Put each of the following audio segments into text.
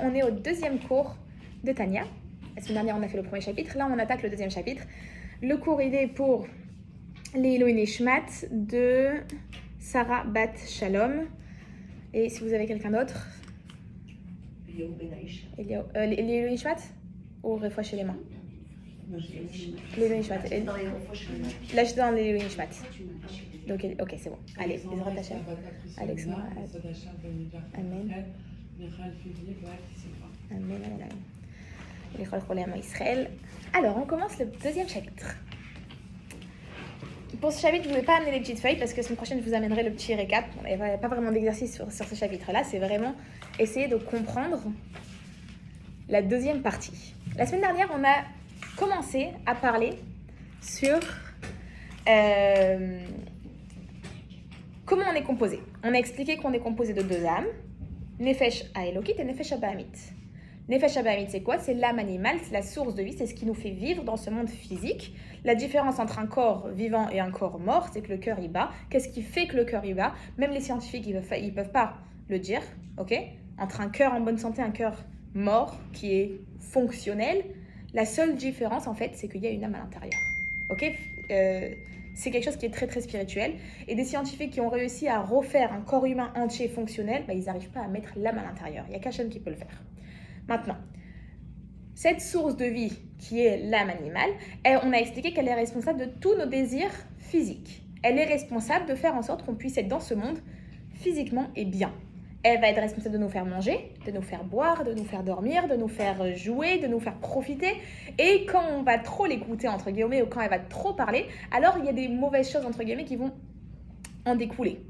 On est au deuxième cours de Tania. La semaine dernière, on a fait le premier chapitre. Là, on attaque le deuxième chapitre. Le cours, il est pour l'Elohim Nishmat de Sarah Bat Shalom. Et si vous avez quelqu'un d'autre, l'Elohim Nishmat ou Refoua chez les mains. L'Elohim Nishmat. Lâche dans l'Elohim Nishmat. Donc, ok, c'est bon. Allez, les rattachés. Alexandra. Amen. Amen, amen. Israël. Alors, on commence le deuxième chapitre. Pour ce chapitre, je ne voulais pas amener les petites feuilles parce que la semaine prochaine, je vous amènerai le petit récap. Il n'y a pas vraiment d'exercice sur ce chapitre-là. C'est vraiment essayer de comprendre la deuxième partie. La semaine dernière, on a commencé à parler sur comment on est composé. On a expliqué qu'on est composé de deux âmes, Nefesh Haelokit et Nefesh Abahamit. Nefesh Abahamit, c'est quoi? C'est l'âme animale, c'est la source de vie, c'est ce qui nous fait vivre dans ce monde physique. La différence entre un corps vivant et un corps mort, c'est que le cœur y bat. Qu'est-ce qui fait que le cœur y bat? Même les scientifiques, ils peuvent pas le dire, ok? Entre un cœur en bonne santé et un cœur mort, qui est fonctionnel, la seule différence, en fait, c'est qu'il y a une âme à l'intérieur, ok? C'est quelque chose qui est très très spirituel. Et des scientifiques qui ont réussi à refaire un corps humain entier fonctionnel, ils n'arrivent pas à mettre l'âme à l'intérieur. Il n'y a qu'Hachem qui peut le faire. Maintenant, cette source de vie qui est l'âme animale, on a expliqué qu'elle est responsable de tous nos désirs physiques. Elle est responsable de faire en sorte qu'on puisse être dans ce monde physiquement et bien. Elle va être responsable de nous faire manger, de nous faire boire, de nous faire dormir, de nous faire jouer, de nous faire profiter. Et quand on va trop l'écouter, entre guillemets, ou quand elle va trop parler, alors il y a des mauvaises choses, entre guillemets, qui vont en découler.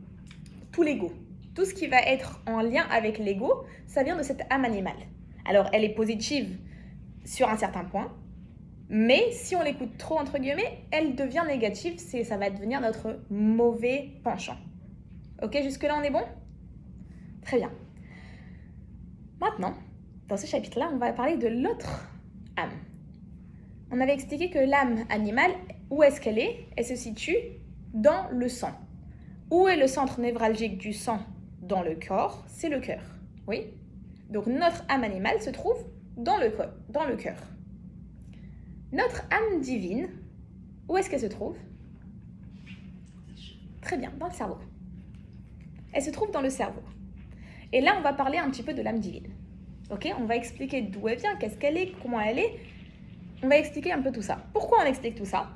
Tout l'ego, tout ce qui va être en lien avec l'ego, ça vient de cette âme animale. Alors, elle est positive sur un certain point, mais si on l'écoute trop, entre guillemets, elle devient négative, ça va devenir notre mauvais penchant. Ok, jusque-là, on est bon ? Très bien. Maintenant, dans ce chapitre-là, on va parler de l'autre âme. On avait expliqué que l'âme animale, où est-ce qu'elle est? Elle se situe dans le sang. Où est le centre névralgique du sang dans le corps? C'est le cœur. Oui? Donc notre âme animale se trouve dans le cœur. Notre âme divine, où est-ce qu'elle se trouve? Très bien, dans le cerveau. Elle se trouve dans le cerveau. Et là, on va parler un petit peu de l'âme divine. Ok? On va expliquer d'où elle vient, qu'est-ce qu'elle est, comment elle est. On va expliquer un peu tout ça. Pourquoi on explique tout ça?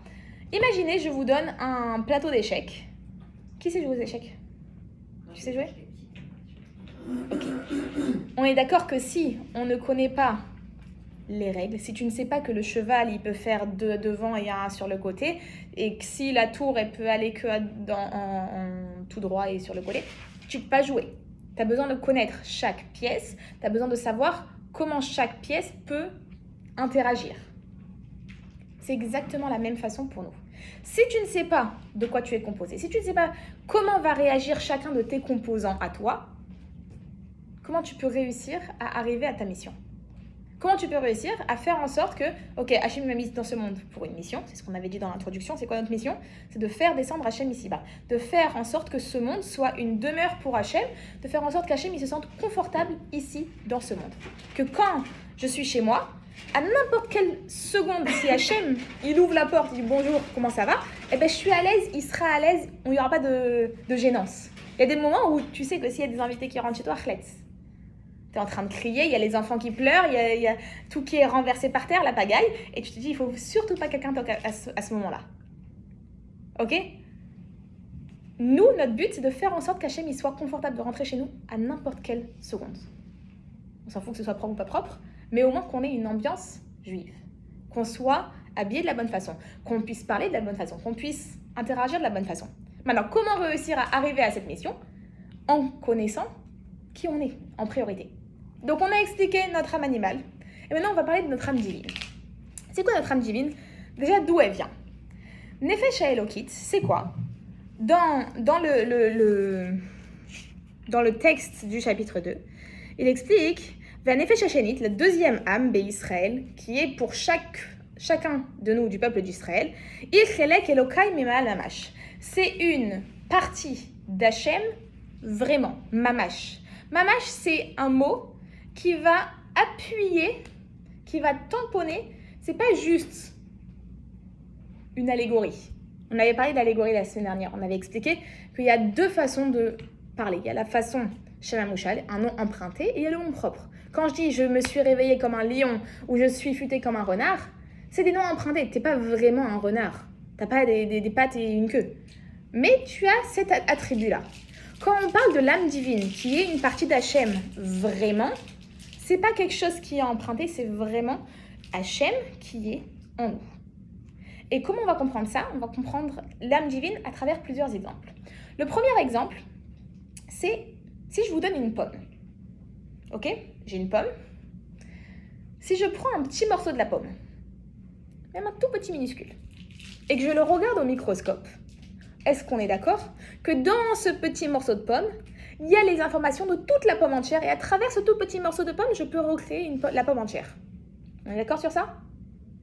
Imaginez, je vous donne un plateau d'échecs. Qui sait jouer aux échecs? Tu sais jouer? Ok. On est d'accord que si on ne connaît pas les règles, si tu ne sais pas que le cheval, il peut faire deux devant et un sur le côté, et que si la tour, elle peut aller que en tout droit et sur le côté, tu ne peux pas jouer. Tu as besoin de connaître chaque pièce, tu as besoin de savoir comment chaque pièce peut interagir. C'est exactement la même façon pour nous. Si tu ne sais pas de quoi tu es composé, si tu ne sais pas comment va réagir chacun de tes composants à toi, comment tu peux réussir à arriver à ta mission? Comment tu peux réussir à faire en sorte que, ok, Hachem m'a mis dans ce monde pour une mission, c'est ce qu'on avait dit dans l'introduction, c'est quoi notre mission? C'est de faire descendre Hachem ici-bas, de faire en sorte que ce monde soit une demeure pour Hachem, de faire en sorte qu'Hachem il se sente confortable ici, dans ce monde. Que quand je suis chez moi, à n'importe quelle seconde, si Hachem il ouvre la porte, il dit bonjour, comment ça va? Eh ben je suis à l'aise, il sera à l'aise, il n'y aura pas de gênance. Il y a des moments où tu sais que s'il y a des invités qui rentrent chez toi, tu es en train de crier, il y a les enfants qui pleurent, il y a tout qui est renversé par terre, la pagaille, et tu te dis, il ne faut surtout pas que quelqu'un toque à ce moment-là. Ok? Nous, notre but, c'est de faire en sorte qu'Hachem il soit confortable de rentrer chez nous à n'importe quelle seconde. On s'en fout que ce soit propre ou pas propre, mais au moins qu'on ait une ambiance juive, qu'on soit habillé de la bonne façon, qu'on puisse parler de la bonne façon, qu'on puisse interagir de la bonne façon. Maintenant, comment réussir à arriver à cette mission? En connaissant qui on est, en priorité. Donc, on a expliqué notre âme animale. Et maintenant, on va parler de notre âme divine. C'est quoi notre âme divine? Déjà, d'où elle vient? Nefesh Haelokit, c'est quoi? Dans le texte du chapitre 2, il explique Nefesh Hashenit, la deuxième âme Israël, qui est pour chacun de nous, du peuple d'Israël, Ilchelek Elokai Mema Lamash. C'est une partie d'Hachem, vraiment, Mamash. Mamash, c'est un mot qui va appuyer, qui va tamponner. C'est pas juste une allégorie. On avait parlé d'allégorie la semaine dernière. On avait expliqué qu'il y a deux façons de parler. Il y a la façon Shema Mouchal, un nom emprunté, et il y a le nom propre. Quand je dis je me suis réveillée comme un lion ou je suis futée comme un renard, c'est des noms empruntés. Tu n'es pas vraiment un renard. Tu n'as pas des pattes et une queue. Mais tu as cet attribut-là. Quand on parle de l'âme divine, qui est une partie d'Hachem, vraiment, c'est pas quelque chose qui est emprunté, c'est vraiment Hachem qui est en nous. Et comment on va comprendre ça? On va comprendre l'âme divine à travers plusieurs exemples. Le premier exemple, c'est si je vous donne une pomme. Ok? J'ai une pomme. Si je prends un petit morceau de la pomme, même un tout petit minuscule, et que je le regarde au microscope, est-ce qu'on est d'accord que dans ce petit morceau de pomme, il y a les informations de toute la pomme entière, et à travers ce tout petit morceau de pomme, je peux recréer la pomme entière? On est d'accord sur ça?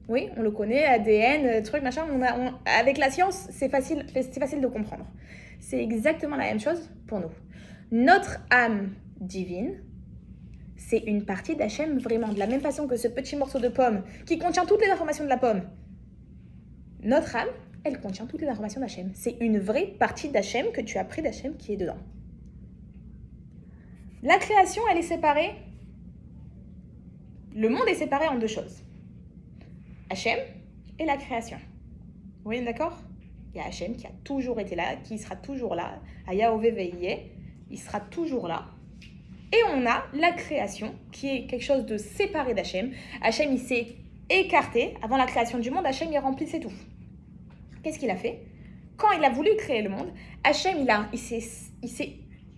Oui, on le connaît, ADN, truc, machin. Avec la science, c'est facile de comprendre. C'est exactement la même chose pour nous. Notre âme divine, c'est une partie d'Hachem vraiment. De la même façon que ce petit morceau de pomme qui contient toutes les informations de la pomme. Notre âme, elle contient toutes les informations d'Hachem. C'est une vraie partie d'Hachem que tu as pris d'Hachem qui est dedans. La création, elle est séparée. Le monde est séparé en deux choses. Hachem et la création. Vous voyez, d'accord? Il y a Hachem qui a toujours été là, qui sera toujours là. Ayahoveh Veilleh, il sera toujours là. Et on a la création, qui est quelque chose de séparé d'Hachem. Hachem, il s'est écarté. Avant la création du monde, Hachem, il remplissait tout. Qu'est-ce qu'il a fait? Quand il a voulu créer le monde, Hachem, il s'est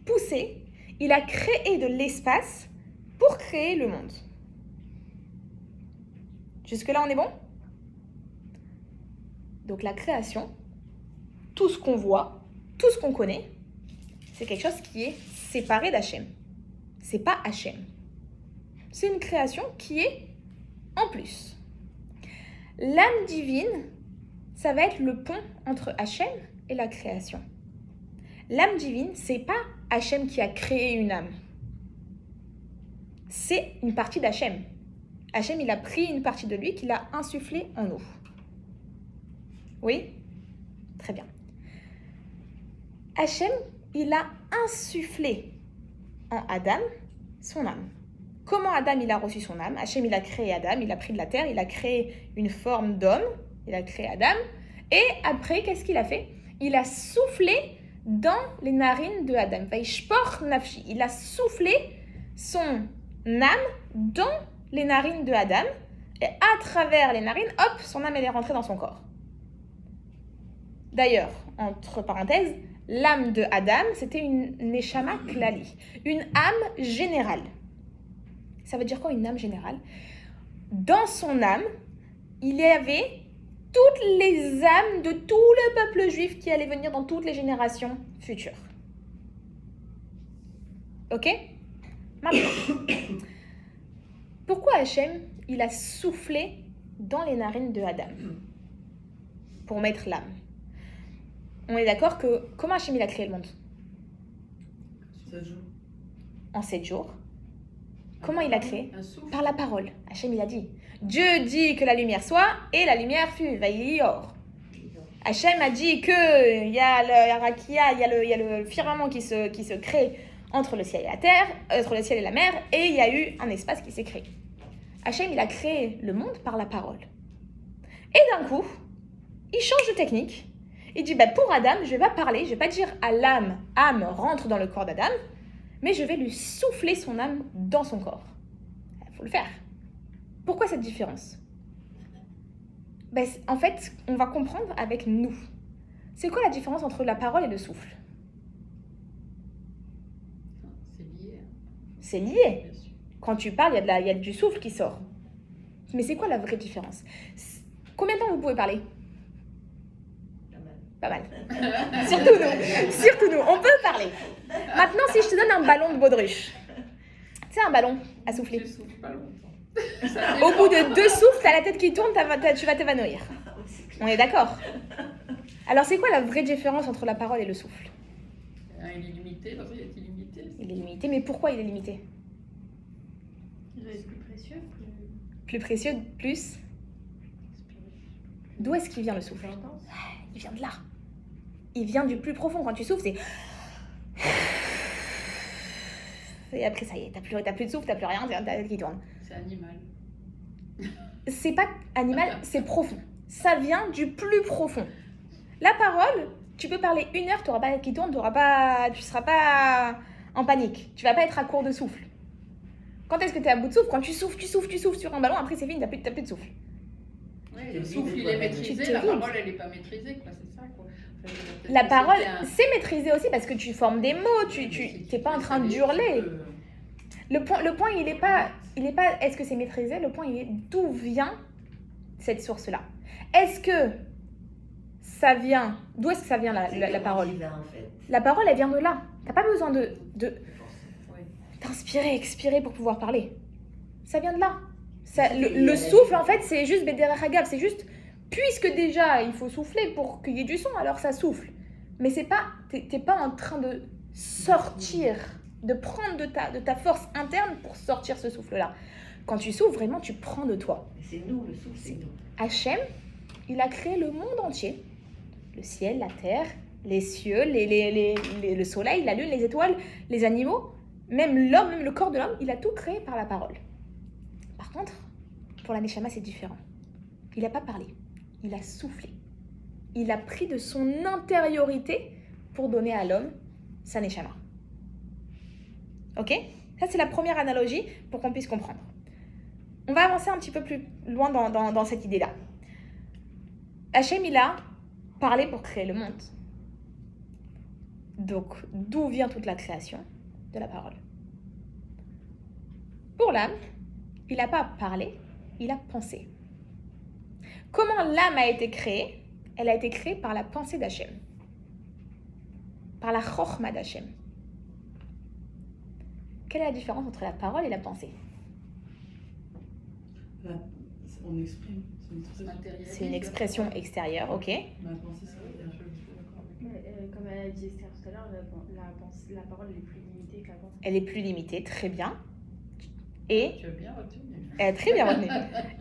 poussé, il a créé de l'espace pour créer le monde. Jusque-là, on est bon? Donc la création, tout ce qu'on voit, tout ce qu'on connaît, c'est quelque chose qui est séparé d'Hachem. C'est pas Hachem. C'est une création qui est en plus. L'âme divine, ça va être le pont entre Hachem et la création. L'âme divine, c'est pas Hachem qui a créé une âme. C'est une partie d'Hachem. Hachem, il a pris une partie de lui qu'il a insufflé en nous. Oui? Très bien. Hachem, il a insufflé en Adam son âme. Comment Adam, il a reçu son âme? Hachem, il a créé Adam, il a pris de la terre, il a créé une forme d'homme, il a créé Adam. Et après, qu'est-ce qu'il a fait? Il a soufflé dans les narines de Adam. Vaishpor nafshi. Il a soufflé son âme dans les narines de Adam. Et à travers les narines, hop, son âme, elle est rentrée dans son corps. D'ailleurs, entre parenthèses, l'âme de Adam, c'était une neshama klali, une âme générale. Ça veut dire quoi, une âme générale? Dans son âme, il y avait toutes les âmes de tout le peuple juif qui allaient venir dans toutes les générations futures. Ok? Maintenant, pourquoi Hachem, il a soufflé dans les narines de Adam pour mettre l'âme? On est d'accord que comment Hachem, il a créé le monde? 7 jours. En 7 jours. Comment il a créé? Par la parole. Hachem, il a dit. Dieu dit que la lumière soit, et la lumière fut. Vaïor. Hachem a dit que il y a le rakia, il y a le firmament qui se crée entre le ciel et la terre, entre le ciel et la mer, et il y a eu un espace qui s'est créé. Hachem, il a créé le monde par la parole. Et d'un coup, il change de technique. Il dit, pour Adam, je ne vais pas parler, je ne vais pas dire à l'âme, âme rentre dans le corps d'Adam, mais je vais lui souffler son âme dans son corps. Il faut le faire. Pourquoi cette différence? En fait, on va comprendre avec nous. C'est quoi la différence entre la parole et le souffle? C'est lié. C'est lié. Quand tu parles, il y a du souffle qui sort. Mais c'est quoi la vraie différence? Combien de temps vous pouvez parler? Pas mal. Surtout nous, on peut parler. Maintenant, si je te donne un ballon de baudruche, c'est un ballon à souffler. Je souffle pas longtemps. Au bout de 2 souffles, t'as la tête qui tourne, tu vas t'évanouir. On est d'accord? Alors, c'est quoi la vraie différence entre la parole et le souffle? Il est limité, l'autre il est illimité. Il est limité, mais pourquoi il est limité? doit être plus précieux, Plus précieux, plus. D'où est-ce qu'il vient le souffle? intense. Il vient de là. Il vient du plus profond. Quand tu souffles, c'est. Et après, ça y est, t'as plus de souffle, t'as plus rien, t'as la tête qui tourne. C'est animal. C'est pas animal, c'est profond. Ça vient du plus profond. La parole, tu peux parler 1 heure, t'auras pas la tête qui tourne, tu seras pas en panique. Tu vas pas être à court de souffle. Quand est-ce que t'es à bout de souffle? Quand tu souffles sur un ballon, après c'est fini, t'as plus de souffle. Ouais, le souffle, il est Tu maîtrisé, te la vides. parole, elle n'est pas maîtrisée, quoi, c'est ça, quoi. Enfin, La parole, c'était un- c'est maîtrisé aussi parce que tu formes des mots, tu t'es pas en train d'hurler. Le point, il est pas, est-ce que c'est maîtrisé? Le point, il est d'où vient cette source-là? Est-ce que ça vient, d'où est-ce que ça vient la parole? En fait. La parole, elle vient de là. T'as pas besoin de Ouais. d'inspirer, expirer pour pouvoir parler. Ça vient de là. Le souffle, en fait, c'est juste Bederach Hagav, c'est juste, puisque déjà, il faut souffler pour qu'il y ait du son, alors ça souffle. Mais c'est pas, t'es pas en train de sortir, de prendre de ta force interne pour sortir ce souffle-là. Quand tu souffles, vraiment, tu prends de toi. C'est nous, le souffle, c'est nous. Hachem, il a créé le monde entier. Le ciel, la terre, les cieux, le soleil, la lune, les étoiles, les animaux, même l'homme, même le corps de l'homme, il a tout créé par la parole. Par contre, pour la Neshama, c'est différent. Il n'a pas parlé, il a soufflé. Il a pris de son intériorité pour donner à l'homme sa Neshama. Ok? Ça, c'est la première analogie pour qu'on puisse comprendre. On va avancer un petit peu plus loin dans cette idée-là. Hachem, il a parlé pour créer le monde. Donc, d'où vient toute la création? De la parole. Pour l'âme, il n'a pas parlé, il a pensé. Comment l'âme a été créée? Elle a été créée par la pensée d'Hachem. Par la chokhma d'Hachem. Quelle est la différence entre la parole et la pensée? On exprime. C'est une expression extérieure, ok? Ma pensée, ça veut dire. Comme elle a dit Esther tout à l'heure, la parole est plus limitée que la pensée. Elle est plus limitée, très bien. Et Tu as bien retenu. elle est très bien retenue.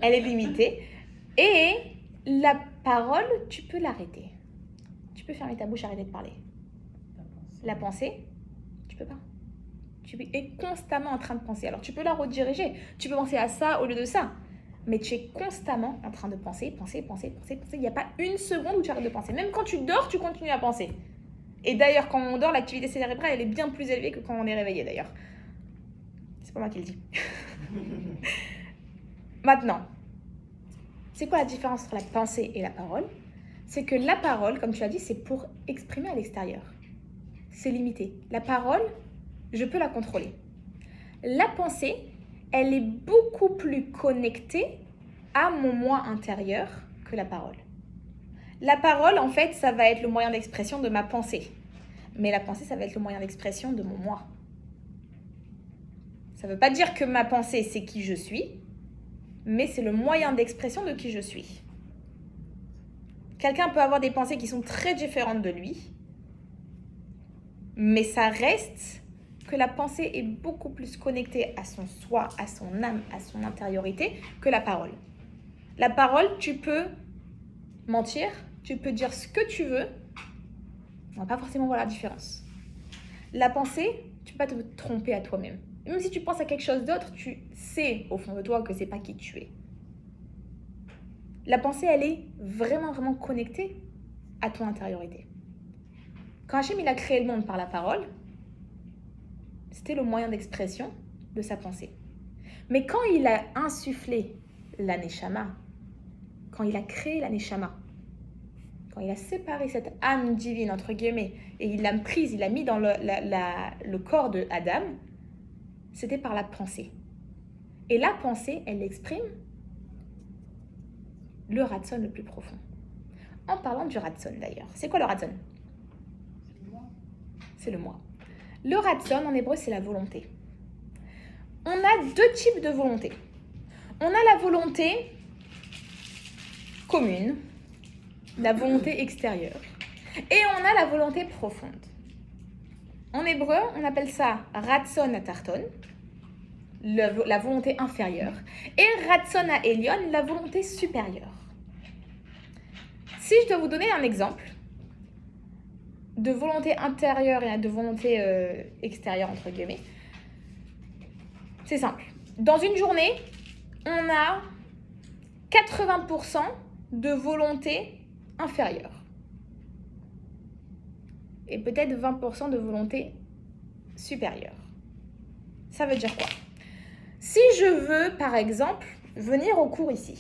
Elle est limitée. Et la parole, tu peux l'arrêter. Tu peux fermer ta bouche, arrêter de parler. La pensée, tu peux pas. Tu es constamment en train de penser. Alors tu peux la rediriger. Tu peux penser à ça au lieu de ça. Mais tu es constamment en train de penser. Il n'y a pas une seconde où tu arrêtes de penser. Même quand tu dors, tu continues à penser. Et d'ailleurs, quand on dort, l'activité cérébrale, elle est bien plus élevée que quand on est réveillé, d'ailleurs. C'est pas moi qui le dis. Maintenant, c'est quoi la différence entre la pensée et la parole? C'est que la parole, comme tu as dit, c'est pour exprimer à l'extérieur. C'est limité. La parole, je peux la contrôler. La pensée, elle est beaucoup plus connectée à mon moi intérieur que la parole. La parole, en fait, ça va être le moyen d'expression de ma pensée. Mais la pensée, ça va être le moyen d'expression de mon moi. Ça ne veut pas dire que ma pensée, c'est qui je suis, mais c'est le moyen d'expression de qui je suis. Quelqu'un peut avoir des pensées qui sont très différentes de lui, mais ça reste que la pensée est beaucoup plus connectée à son soi, à son âme, à son intériorité, que la parole. La parole, tu peux mentir, tu peux dire ce que tu veux, on va pas forcément voir la différence. La pensée, tu peux pas te tromper à toi-même. Même si tu penses à quelque chose d'autre, tu sais au fond de toi que c'est pas qui tu es. La pensée, elle est vraiment, vraiment connectée à ton intériorité. Quand Hachem, il a créé le monde par la parole, c'était le moyen d'expression de sa pensée. Mais quand il a insufflé la Neshama, quand il a créé la Neshama, quand il a séparé cette âme divine, entre guillemets, et il l'a prise, il l'a mis dans le corps de Adam, c'était par la pensée. Et la pensée, elle exprime le Ratson le plus profond. En parlant du Ratson d'ailleurs, c'est quoi le Ratson? C'est le moi. Le Ratson en hébreu, c'est la volonté. On a 2 types de volonté. On a la volonté commune, la volonté extérieure, et on a la volonté profonde. En hébreu, on appelle ça Ratson Atarton, la volonté inférieure, et Ratzon Ha'Elyon, la volonté supérieure. Si je dois vous donner un exemple de volonté intérieure et de volonté extérieure, entre guillemets, c'est simple. Dans une journée, on a 80% de volonté inférieure. Et peut-être 20% de volonté supérieure. Ça veut dire quoi? Si je veux, par exemple, venir au cours ici,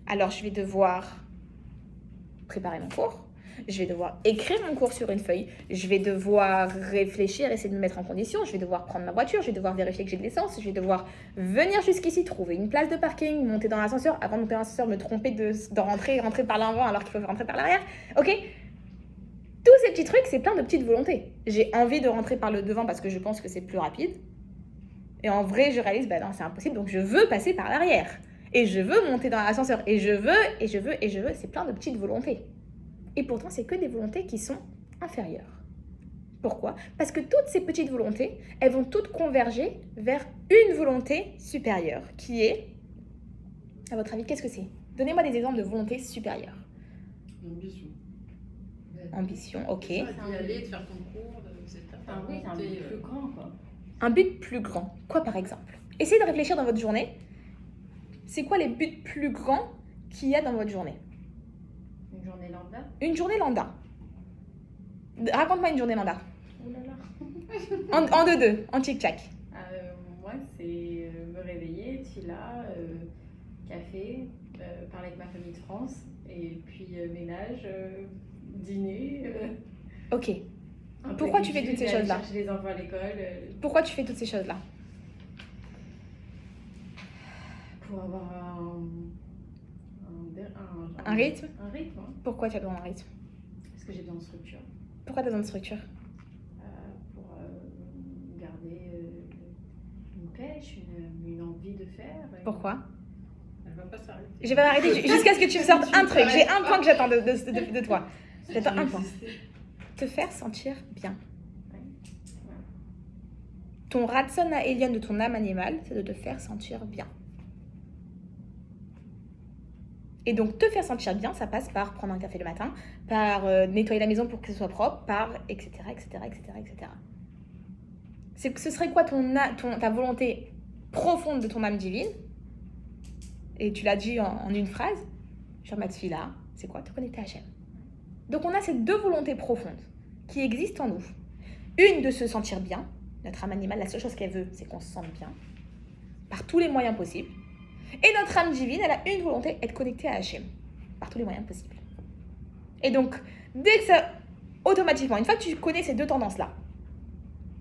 alors je vais devoir préparer mon cours, je vais devoir écrire mon cours sur une feuille, je vais devoir réfléchir, essayer de me mettre en condition, je vais devoir prendre ma voiture, je vais devoir vérifier que j'ai de l'essence, je vais devoir venir jusqu'ici, trouver une place de parking, monter dans l'ascenseur, avant de monter dans l'ascenseur, me tromper de rentrer par l'avant alors qu'il faut rentrer par l'arrière, ok? Tous ces petits trucs, c'est plein de petites volontés. J'ai envie de rentrer par le devant parce que je pense que c'est plus rapide. Et en vrai, je réalise, bah non, c'est impossible, donc je veux passer par l'arrière. Et je veux monter dans l'ascenseur. Et je veux. C'est plein de petites volontés. Et pourtant, c'est que des volontés qui sont inférieures. Pourquoi? Parce que toutes ces petites volontés, elles vont toutes converger vers une volonté supérieure, qui est, à votre avis, qu'est-ce que c'est? Donnez-moi des exemples de volontés supérieures. L'ambition. Ambition, ok. D'y aller, de faire ton cours, etc. Enfin, oui, c'est un but plus grand, quoi. Un but plus grand. Quoi, par exemple? Essayez de réfléchir dans votre journée. C'est quoi les buts plus grands qu'il y a dans votre journée? Une journée lambda. Une journée lambda. Raconte-moi une journée lambda. Oh là là. En deux, en tic-tac. Moi, c'est me réveiller, tila, café, parler avec ma famille de France, et puis ménage, dîner. Ok. un peu Pourquoi tu fais d'études, toutes ces aller choses-là? chercher les enfants à l'école. Pourquoi tu fais toutes ces choses-là? Pour avoir Un rythme? Un rythme, hein. Pourquoi tu as besoin d'un rythme? Parce que j'ai besoin de structure. Pourquoi tu as besoin de structure? Pour garder une pêche, une envie de faire. Pourquoi? Elle va pas s'arrêter. Je vais m'arrêter jusqu'à ce que tu me sortes un truc. J'ai un point que j'attends de toi. J'attends un point. Te faire sentir bien. Ton Ratzon Ha'Elyon de ton âme animale, c'est de te faire sentir bien. Et donc, te faire sentir bien, ça passe par prendre un café le matin, par nettoyer la maison pour que ce soit propre, par etc., etc., etc., etc. Ce serait quoi ta volonté profonde de ton âme divine? Et tu l'as dit en une phrase, genre ma tefila, c'est quoi? Te connecter à Hachem. Donc, on a ces deux volontés profondes qui existent en nous. Une de se sentir bien. Notre âme animale, la seule chose qu'elle veut, c'est qu'on se sente bien, par tous les moyens possibles. Et notre âme divine, elle a une volonté, être connectée à Hachem, par tous les moyens possibles. Et donc, dès que ça, automatiquement, une fois que tu connais ces deux tendances-là,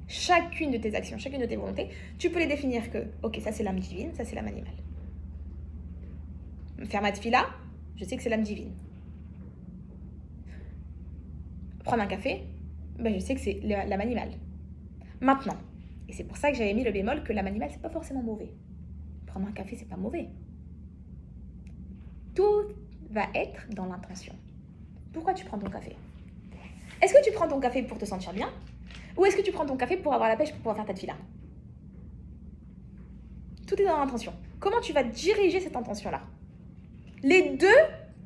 chacune de tes actions, chacune de tes volontés, tu peux les définir que, ok, ça c'est l'âme divine, ça c'est l'âme animale. Faire ma tefila, je sais que c'est l'âme divine. Prendre un café, ben je sais que c'est l'âme animale. Maintenant, et c'est pour ça que j'avais mis le bémol que l'âme animale, c'est pas forcément mauvais. Prendre un café, c'est pas mauvais. Tout va être dans l'intention. Pourquoi tu prends ton café? Est-ce que tu prends ton café pour te sentir bien? Ou est-ce que tu prends ton café pour avoir la pêche, pour pouvoir faire ta tefila? Tout est dans l'intention. Comment tu vas diriger cette intention-là? Les deux,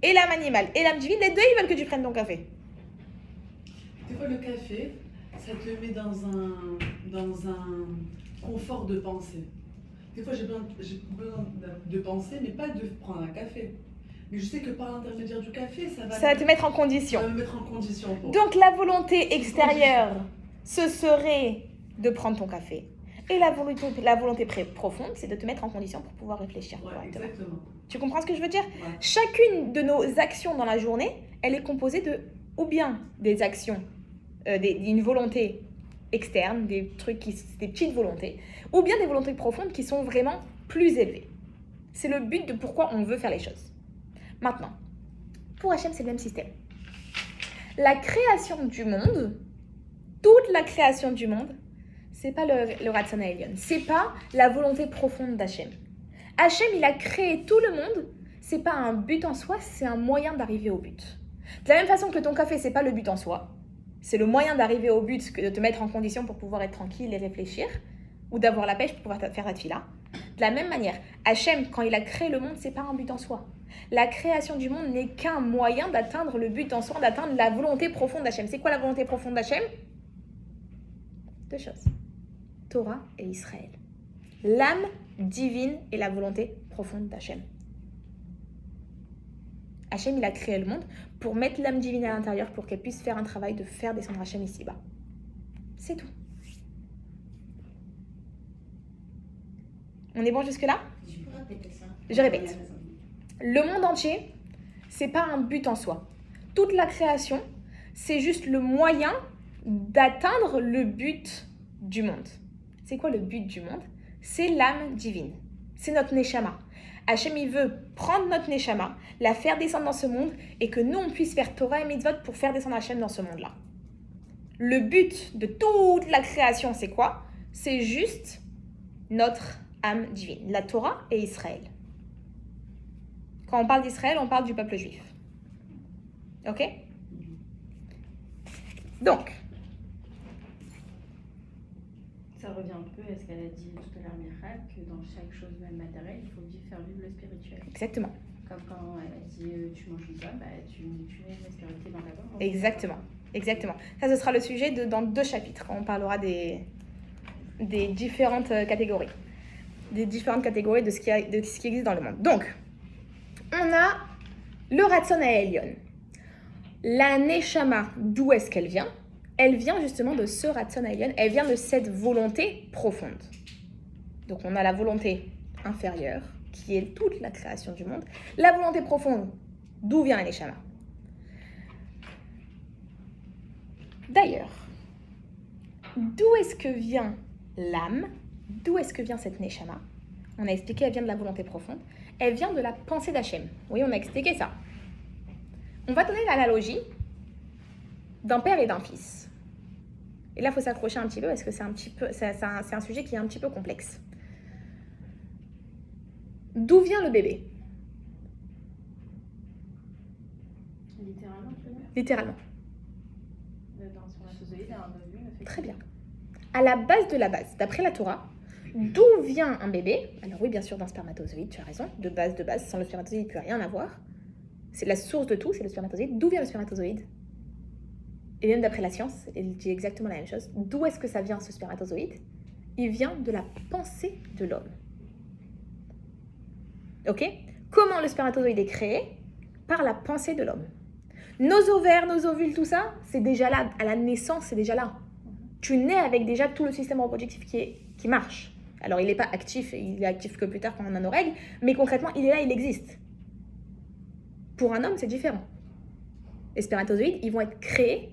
et l'âme animale et l'âme divine, les deux, ils veulent que tu prennes ton café. Des fois, le café, ça te met dans un confort de pensée. Des fois, j'ai besoin de penser, mais pas de prendre un café. Mais je sais que par l'intermédiaire du café, ça va te mettre en condition. Ça va me mettre en condition. Donc, la volonté extérieure, ce serait de prendre ton café. Et la volonté profonde, c'est de te mettre en condition pour pouvoir réfléchir. Ouais, exactement. Tu comprends ce que je veux dire? Ouais. Chacune de nos actions dans la journée, elle est composée de, ou bien des actions, d'une volonté externe, des petites volontés, ou bien des volontés profondes qui sont vraiment plus élevées. C'est le but de pourquoi on veut faire les choses. Maintenant, pour Hachem, c'est le même système. La création du monde, toute la création du monde, c'est pas le Ratzon Ha'Elyon, c'est pas la volonté profonde d'Hachem. Hachem, il a créé tout le monde, c'est pas un but en soi, c'est un moyen d'arriver au but. De la même façon que ton café, c'est pas le but en soi, c'est le moyen d'arriver au but que de te mettre en condition pour pouvoir être tranquille et réfléchir. ou d'avoir la pêche pour pouvoir faire cette fille-là. De la même manière, Hachem, quand il a créé le monde, c'est pas un but en soi. La création du monde n'est qu'un moyen d'atteindre le but en soi, d'atteindre la volonté profonde d'Hachem. C'est quoi la volonté profonde d'Hachem? Deux choses. Torah et Israël. L'âme divine et la volonté profonde d'Hachem. Hachem, il a créé le monde pour mettre l'âme divine à l'intérieur pour qu'elle puisse faire un travail de faire descendre Hachem ici-bas. C'est tout. On est bon jusque-là? Tu peux répéter ça? Je répète. Le monde entier, c'est pas un but en soi. Toute la création, c'est juste le moyen d'atteindre le but du monde. C'est quoi le but du monde? C'est l'âme divine. C'est notre neshama. Hachem, il veut prendre notre neshama, la faire descendre dans ce monde et que nous, on puisse faire Torah et mitzvot pour faire descendre Hachem dans ce monde-là. Le but de toute la création, c'est quoi? C'est juste notre âme divine, la Torah et Israël. Quand on parle d'Israël, on parle du peuple juif. Ok? Donc, Ça revient un peu à ce qu'elle a dit tout à l'heure, Michal, que dans chaque chose, même matérielle, il faut faire vivre le spirituel. exactement. Comme quand elle a dit tu manges une pomme, tu mets la spiritualité dans la pomme. Exactement. Exactement. Ça, ce sera le sujet dans 2 chapitres, quand on parlera des différentes catégories. Des différentes catégories de ce qui existe dans le monde. Donc, on a le Ratzon Ha'elyon. La Neshama, d'où est-ce qu'elle vient? Elle vient justement de ce Ratzon Ha'elyon. Elle vient de cette volonté profonde. Donc, on a la volonté inférieure, qui est toute la création du monde. La volonté profonde, d'où vient la Neshama? D'ailleurs, d'où est-ce que vient l'âme? D'où est-ce que vient cette Neshama? On a expliqué, elle vient de la volonté profonde. Elle vient de la pensée d'Hachem. Oui, on a expliqué ça. On va donner l'analogie d'un père et d'un fils. Et là, il faut s'accrocher un petit peu parce que c'est un sujet qui est un petit peu complexe. D'où vient le bébé? Littéralement, tu veux dire Littéralement. Dans son spermatozoïde, un ovule, effectivement. Très bien. À la base de la base, d'après la Torah, d'où vient un bébé? Alors oui, bien sûr, d'un spermatozoïde, tu as raison. De base, sans le spermatozoïde, il ne peut rien avoir. C'est la source de tout, c'est le spermatozoïde. D'où vient le spermatozoïde? Et même d'après la science, elle dit exactement la même chose. D'où est-ce que ça vient, ce spermatozoïde? Il vient de la pensée de l'homme. Ok? Comment le spermatozoïde est créé? Par la pensée de l'homme. Nos ovaires, nos ovules, tout ça, c'est déjà là. À la naissance, c'est déjà là. Tu nais avec déjà tout le système reproductif qui marche. Alors, il n'est pas actif, il est actif que plus tard quand on a nos règles, mais concrètement, il est là, il existe. Pour un homme, c'est différent. Les spermatozoïdes, ils vont être créés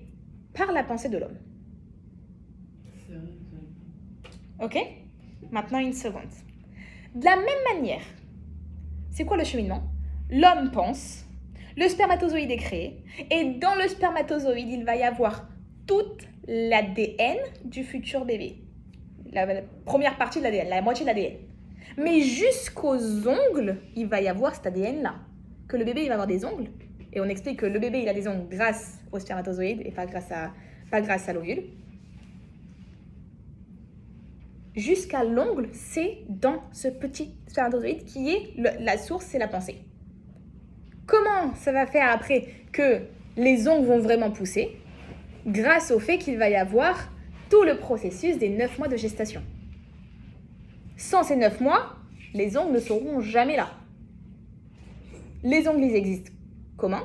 par la pensée de l'homme. C'est vrai, Ok? Maintenant, une seconde. De la même manière, c'est quoi le cheminement? L'homme pense, le spermatozoïde est créé, et dans le spermatozoïde, il va y avoir toute l'ADN du futur bébé. La première partie de l'ADN, la moitié de l'ADN. Mais jusqu'aux ongles, il va y avoir cet ADN-là. Que le bébé, il va avoir des ongles. Et on explique que le bébé, il a des ongles grâce au spermatozoïde et pas grâce à l'ovule. Jusqu'à l'ongle, c'est dans ce petit spermatozoïde qui est la source, c'est la pensée. Comment ça va faire après que les ongles vont vraiment pousser? Grâce au fait qu'il va y avoir tout le processus des 9 mois de gestation. Sans ces 9 mois, les ongles ne seront jamais là. Les ongles, ils existent comment?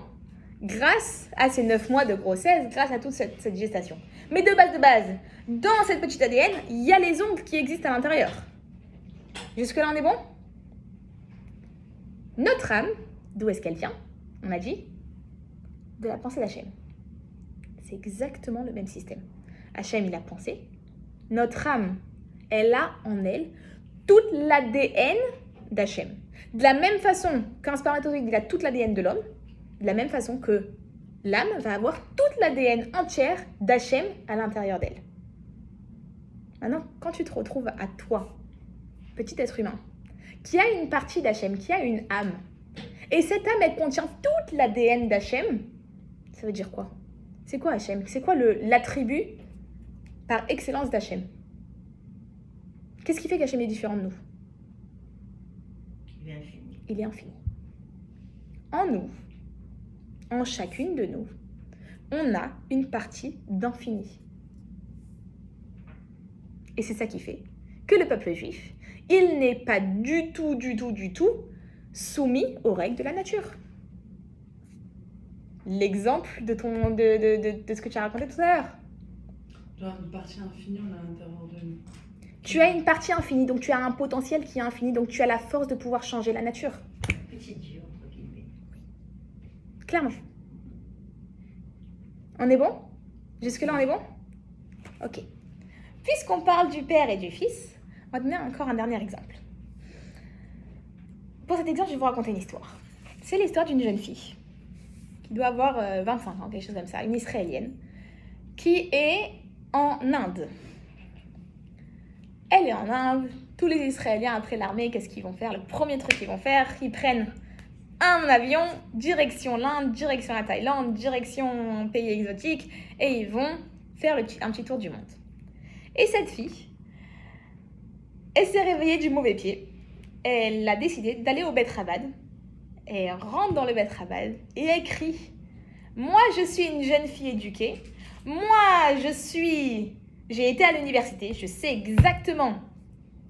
Grâce à ces 9 mois de grossesse, grâce à toute cette gestation. Mais de base, dans cette petite ADN, il y a les ongles qui existent à l'intérieur. Jusque-là, on est bon? Notre âme, d'où est-ce qu'elle vient? On a dit de la pensée d'Hachem. C'est exactement le même système. Hachem, il a pensé. Notre âme, elle a en elle toute l'ADN d'Hachem. De la même façon qu'un spermatozoïde, il a toute l'ADN de l'homme, de la même façon que l'âme va avoir toute l'ADN entière d'Hachem à l'intérieur d'elle. Maintenant, quand tu te retrouves à toi, petit être humain, qui a une partie d'Hachem, qui a une âme, et cette âme, elle contient toute l'ADN d'Hachem, ça veut dire quoi? C'est quoi Hachem? C'est quoi l'attribut par excellence d'Hachem? Qu'est-ce qui fait qu'Hachem est différent de nous? Il est infini. Il est infini. En nous, en chacune de nous, on a une partie d'infini. Et c'est ça qui fait que le peuple juif, il n'est pas du tout soumis aux règles de la nature. L'exemple de ce que tu as raconté tout à l'heure. Genre une partie infinie, on a à l'intérieur de nous. Tu as une partie infinie, donc tu as un potentiel qui est infini, donc tu as la force de pouvoir changer la nature. Petit Dieu, entre guillemets. Clairement. On est bon? Jusque-là, on est bon? Ok. Puisqu'on parle du Père et du Fils, on va donner encore un dernier exemple. Pour cet exemple, je vais vous raconter une histoire. C'est l'histoire d'une jeune fille qui doit avoir 25 ans, quelque chose comme ça, une Israélienne, qui est en Inde. Elle est en Inde. Tous les Israéliens, après l'armée, qu'est-ce qu'ils vont faire? Le premier truc qu'ils vont faire, ils prennent un avion, direction l'Inde, direction la Thaïlande, direction pays exotique, et ils vont faire un petit tour du monde. Et cette fille, elle s'est réveillée du mauvais pied. Elle a décidé d'aller au Bet Rabad. Elle rentre dans le Bet Rabad et elle crie « Moi, je suis une jeune fille éduquée. Moi, j'ai été à l'université. Je sais exactement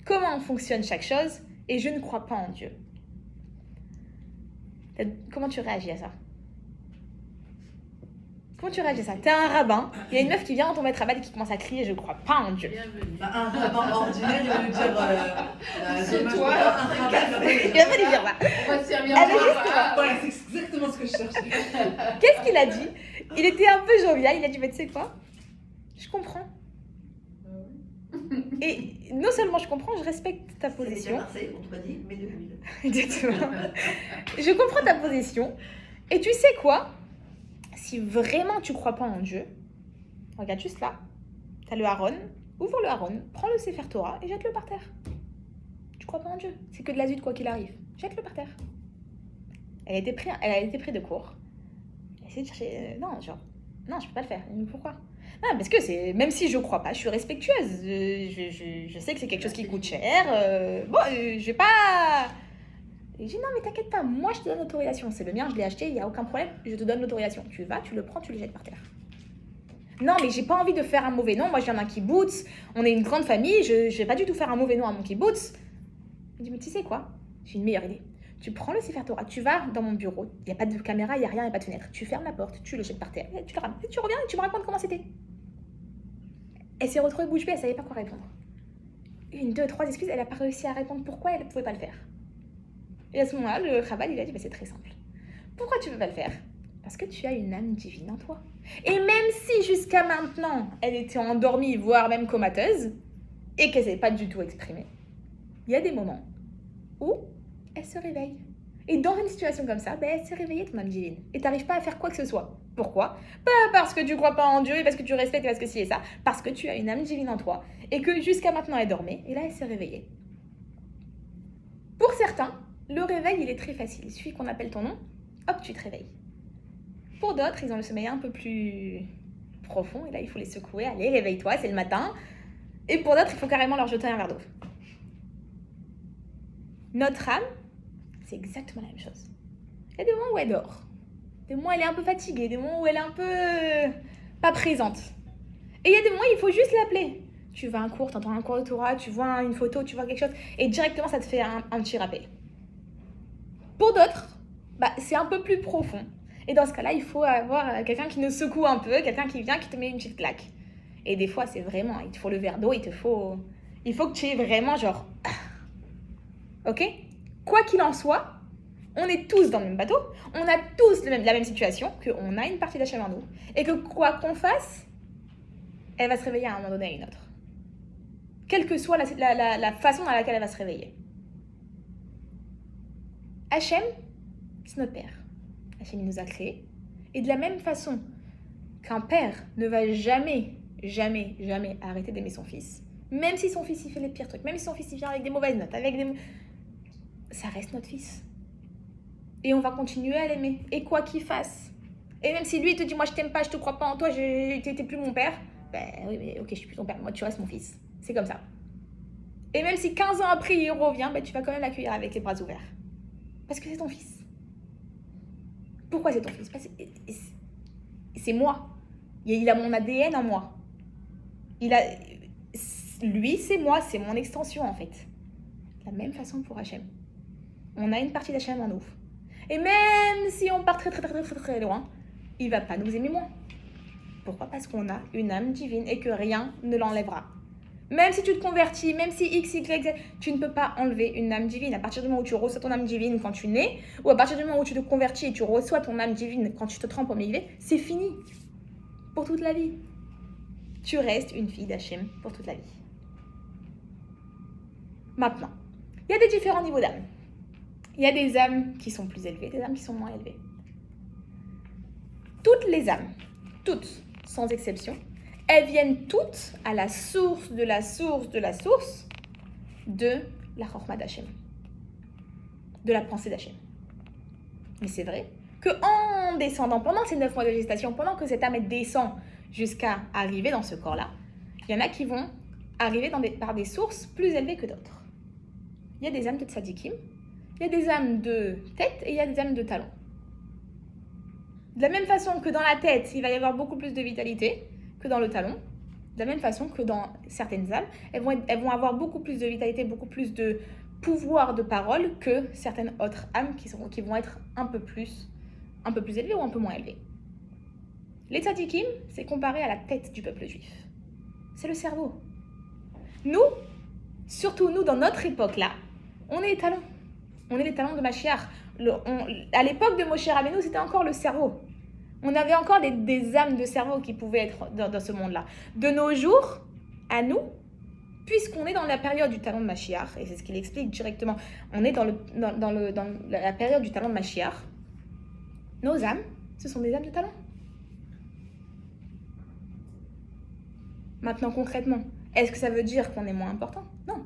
comment fonctionne chaque chose et je ne crois pas en Dieu. » Comment tu réagis à ça? Comment tu réagis à ça? T'es un rabbin, il y a une meuf qui vient dans ton Bet Rabad et qui commence à crier « Je ne crois pas en Dieu. » Bienvenue. Bah, un rabbin ordinaire, il va lui dire. C'est dommage, toi, un un rabbin, Il va pas lui dire ça. On va te servir Ah, en mais repas. Voilà, c'est exactement ce que je cherchais. Qu'est-ce qu'il a dit? Il était un peu jovial, il a dit mais tu sais quoi? Je comprends. Et non seulement je comprends, je respecte ta C'est déjà position. Marseille, on te dit, mais de l'huile. Exactement. Je comprends ta position. Et tu sais quoi? Si vraiment tu crois pas en Dieu, regarde juste là. T'as le Haron, ouvre le Haron, prends le Sefer Torah et jette-le par terre. Tu crois pas en Dieu? C'est que de la zut quoi qu'il arrive. Jette-le par terre. Elle a été prise de court. Elle a essayé de chercher. Non, je peux pas le faire. Mais pourquoi? Non, parce que même si je crois pas, je suis respectueuse. Je sais que c'est quelque chose qui coûte cher. Je vais pas. Et j'ai dit non, mais t'inquiète pas, moi je te donne l'autorisation. C'est le mien, je l'ai acheté, il n'y a aucun problème, je te donne l'autorisation. Tu vas, tu le prends, tu le jettes par terre. Non, mais j'ai pas envie de faire un mauvais nom. Moi je viens d'un kibbutz, on est une grande famille, je vais pas du tout faire un mauvais nom à mon kibbutz. Il dit mais tu sais quoi? J'ai une meilleure idée. Tu prends le Sefer Torah, tu vas dans mon bureau, il n'y a pas de caméra, il n'y a rien, il n'y a pas de fenêtre. Tu fermes la porte, tu le jettes par terre, et tu le ramènes. Et tu reviens et tu me racontes comment c'était. Elle s'est retrouvée bouche bée, elle savait pas quoi répondre. 1, 2, 3 excuses, elle n'a pas réussi à répondre pourquoi elle ne pouvait pas le faire. Et à ce moment-là, le Chabad, il a dit c'est très simple. Pourquoi tu ne veux pas le faire? Parce que tu as une âme divine en toi. Et même si jusqu'à maintenant, elle était endormie, voire même comateuse, et qu'elle ne s'est pas du tout exprimée, il y a des moments où elle se réveille. Et dans une situation comme ça, elle s'est réveillée, ton âme divine. Et tu n'arrives pas à faire quoi que ce soit. Pourquoi? Pas parce que tu ne crois pas en Dieu, et parce que tu respectes, et parce que ci et ça. Parce que tu as une âme divine en toi. Et que jusqu'à maintenant, elle dormait, et là, elle s'est réveillée. Pour certains, le réveil, il est très facile. Il suffit qu'on appelle ton nom, hop, tu te réveilles. Pour d'autres, ils ont le sommeil un peu plus profond, et là, il faut les secouer. Allez, réveille-toi, c'est le matin. Et pour d'autres, il faut carrément leur jeter un verre d'eau. Notre âme, c'est exactement la même chose. Il y a des moments où elle dort. Des moments où elle est un peu fatiguée. Des moments où elle est un peu pas présente. Et il y a des moments où il faut juste l'appeler. Tu vas à un cours, tu entends un cours de Torah, tu vois une photo, tu vois quelque chose. Et directement, ça te fait un petit rappel. Pour d'autres, c'est un peu plus profond. Et dans ce cas-là, il faut avoir quelqu'un qui nous secoue un peu, quelqu'un qui vient, qui te met une petite claque. Et des fois, c'est vraiment, il te faut le verre d'eau, il faut que tu aies vraiment genre... Ok? Quoi qu'il en soit, on est tous dans le même bateau, on a tous la même situation, qu'on a une partie d'Hachem en nous, et que quoi qu'on fasse, elle va se réveiller à un moment donné à une autre. Quelle que soit la façon dans laquelle elle va se réveiller. Hachem, c'est notre père. Hachem, il nous a créés. Et de la même façon qu'un père ne va jamais arrêter d'aimer son fils, même si son fils il fait les pires trucs, même si son fils il vient avec des mauvaises notes, ça reste notre fils. Et on va continuer à l'aimer. Et quoi qu'il fasse. Et même si lui il te dit moi je t'aime pas, je te crois pas en toi, t'es plus mon père, oui mais ok je suis plus ton père, moi tu restes mon fils. C'est comme ça. Et même si 15 ans après il revient, ben, tu vas quand même l'accueillir avec les bras ouverts. Parce que c'est ton fils. Pourquoi c'est ton fils? Parce que c'est moi. Il a mon ADN en moi. Lui, c'est moi, c'est mon extension en fait. De la même façon pour Hachem. On a une partie d'Hachem en nous. Et même si on part très très très très très, très loin, il va pas nous aimer moins. Pourquoi? Parce qu'on a une âme divine et que rien ne l'enlèvera. Même si tu te convertis, même si X, Y, Z, tu ne peux pas enlever une âme divine. À partir du moment où tu reçois ton âme divine quand tu nais, ou à partir du moment où tu te convertis et tu reçois ton âme divine quand tu te trempes au milieu, c'est fini. Pour toute la vie. Tu restes une fille d'Hachem pour toute la vie. Maintenant, il y a des différents niveaux d'âme. Il y a des âmes qui sont plus élevées, des âmes qui sont moins élevées. Toutes les âmes, toutes, sans exception, elles viennent toutes à la source de la source de la source de la Chorma d'Hachem, de la pensée d'Hachem. Mais c'est vrai qu'en descendant, pendant ces 9 mois de gestation, pendant que cette âme descend jusqu'à arriver dans ce corps-là, il y en a qui vont arriver par des sources plus élevées que d'autres. Il y a des âmes de tzadikim, il y a des âmes de tête et il y a des âmes de talon. De la même façon que dans la tête, il va y avoir beaucoup plus de vitalité que dans le talon, de la même façon que dans certaines âmes, elles vont avoir beaucoup plus de vitalité, beaucoup plus de pouvoir de parole que certaines autres âmes qui vont être un peu plus élevées ou un peu moins élevées. Les tzadikim, c'est comparé à la tête du peuple juif. C'est le cerveau. Nous, surtout nous, dans notre époque-là, on est les talons. On est les talons de Mashiach. À l'époque de Moshe Rabbeinu, c'était encore le cerveau. On avait encore des âmes de cerveau qui pouvaient être dans ce monde-là. De nos jours, à nous, puisqu'on est dans la période du talon de Mashiach, et c'est ce qu'il explique directement, on est dans la période du talon de Mashiach, nos âmes, ce sont des âmes de talon. Maintenant, concrètement, est-ce que ça veut dire qu'on est moins important? Non.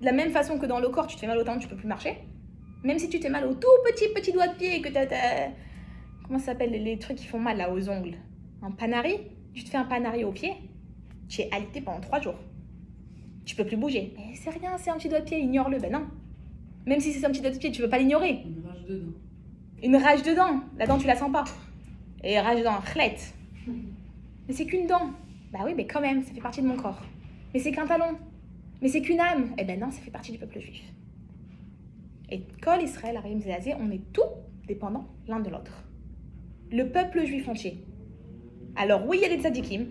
De la même façon que dans le corps, tu te fais mal au talon, tu peux plus marcher. Même si tu te fais mal au tout petit doigt de pied et que t'as comment ça s'appelle les trucs qui font mal là aux ongles? Un panari? Tu te fais un panari au pied, tu es alité pendant 3 jours. Tu peux plus bouger. Mais c'est rien, c'est un petit doigt de pied, ignore-le. Ben non. Même si c'est un petit doigt de pied, tu peux pas l'ignorer. Une rage dedans. Une rage de dent. La dent, tu la sens pas. Et rage de dent, chlette. Mais c'est qu'une dent. Bah oui, mais quand même, ça fait partie de mon corps. Mais c'est qu'un talon. Mais c'est qu'une âme. Eh ben non, ça fait partie du peuple juif. Et Kol Israël, Arim Zéazé, on est tous dépendants l'un de l'autre. Le peuple juif entier. Alors oui, il y a des tzadikim.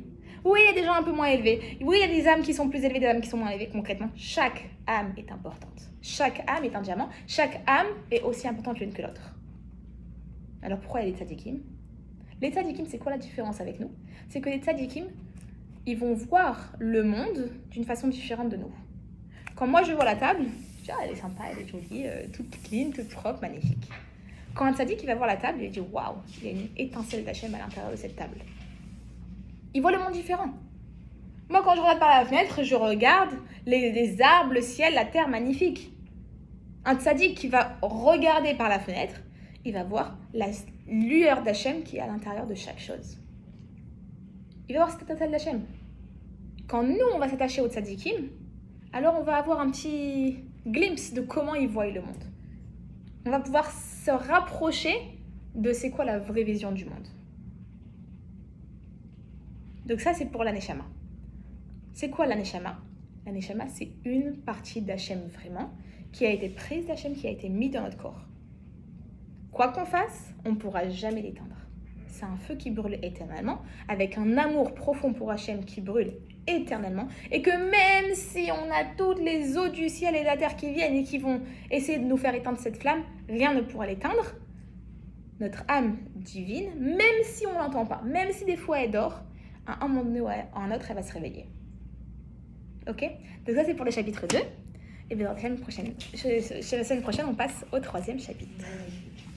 Oui, il y a des gens un peu moins élevés. Oui, il y a des âmes qui sont plus élevées, des âmes qui sont moins élevées. Concrètement, chaque âme est importante. Chaque âme est un diamant. Chaque âme est aussi importante l'une que l'autre. Alors pourquoi il y a des tzadikim? Les tzadikim, c'est quoi la différence avec nous? C'est que les tzadikim, ils vont voir le monde d'une façon différente de nous. Quand moi je vois la table, je dis, ah, elle est sympa, elle est jolie, toute clean, toute propre, magnifique. Quand un tzadik il va voir la table, il dit, waouh, il y a une étincelle d'Hachem à l'intérieur de cette table. Il voit le monde différent. Moi, quand je regarde par la fenêtre, je regarde les arbres, le ciel, la terre magnifique. Un tzaddik qui va regarder par la fenêtre, il va voir la lueur d'Hachem qui est à l'intérieur de chaque chose. Il va voir cette étincelle d'Hachem. Quand nous, on va s'attacher au tzadikim, alors on va avoir un petit glimpse de comment ils voient le monde. On va pouvoir se rapprocher de c'est quoi la vraie vision du monde. Donc ça, c'est pour la Neshama. C'est quoi la Neshama? La Neshama, c'est une partie d'Hachem vraiment, qui a été prise d'Hachem, qui a été mise dans notre corps. Quoi qu'on fasse, on ne pourra jamais l'éteindre. C'est un feu qui brûle éternellement, avec un amour profond pour Hachem qui brûle éternellement, et que même si on a toutes les eaux du ciel et de la terre qui viennent et qui vont essayer de nous faire éteindre cette flamme, rien ne pourra l'éteindre. Notre âme divine, même si on ne l'entend pas, même si des fois elle dort, à un moment donné ou à un autre, elle va se réveiller. Ok? Donc ça, c'est pour le chapitre 2. Et bien, la semaine prochaine, on passe au 3e chapitre.